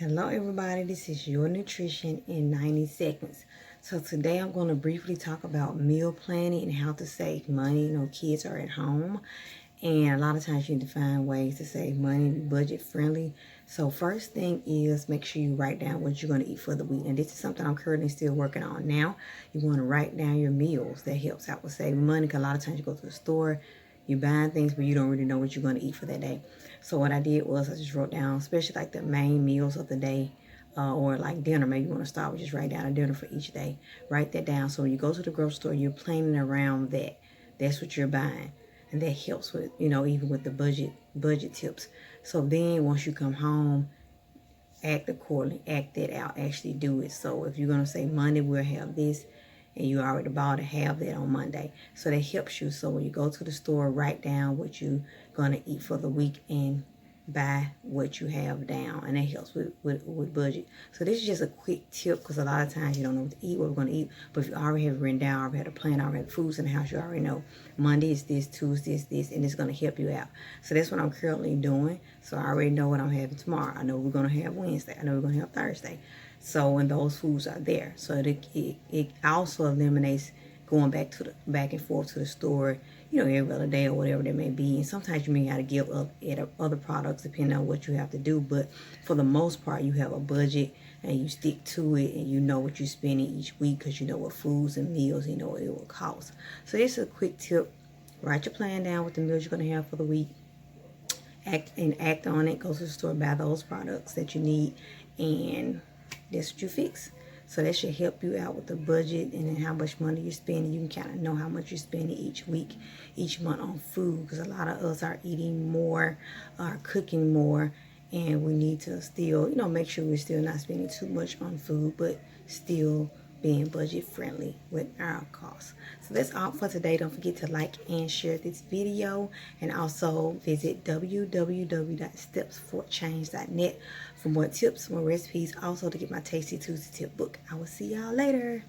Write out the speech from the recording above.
Hello everybody, this is your nutrition in 90 seconds. So today I'm going to briefly talk about meal planning and how to save money. You know, kids are at home and a lot of times you need to find ways to save money, be budget friendly. So first thing is make sure you write down what you're going to eat for the week. And this is something I'm currently still working on now. You want to write down your meals. That helps out with saving money because a lot of times you go to the store, you're buying things, but you don't really know what you're going to eat for that day. So what I did was I just wrote down, especially like the main meals of the day, or like dinner. Maybe you want to start with just write down a dinner for each day. Write that down. So when you go to the grocery store, you're planning around that. That's what you're buying. And that helps with, even with the budget tips. So then once you come home, act accordingly, act that out, actually do it. So if you're going to say Monday, we'll have this, and you already bought it, have that on Monday. So that helps you. So when you go to the store, write down what you're going to eat for the week and buy what you have down. And that helps with budget. So this is just a quick tip because a lot of times you don't know what to eat, what we're going to eat. But if you already have it written down, already had a plan, already have foods in the house, you already know Monday is this, Tuesday is this, and it's going to help you out. So that's what I'm currently doing. So I already know what I'm having tomorrow. I know we're going to have Wednesday. I know we're going to have Thursday. So when those foods are there, so it also eliminates going back and forth to the store, every other day or whatever that may be. And sometimes you may have to give up at other products depending on what you have to do. But for the most part, you have a budget and you stick to it, and you know what you're spending each week because you know what foods and meals, you know what it will cost. So this is a quick tip. Write your plan down with the meals you're going to have for the week. Act on it. Go to the store, buy those products that you need, and that's what you fix. So that should help you out with the budget and then how much money you're spending. You can kind of know how much you're spending each week, each month on food, because a lot of us are eating more, are cooking more, and we need to still, make sure we're still not spending too much on food, but still being budget friendly with our costs. So that's all for today. Don't forget to like and share this video, and also visit www.stepsforchange.net for more tips, more recipes, also to get my Tasty Tuesday tip book. I will see y'all later.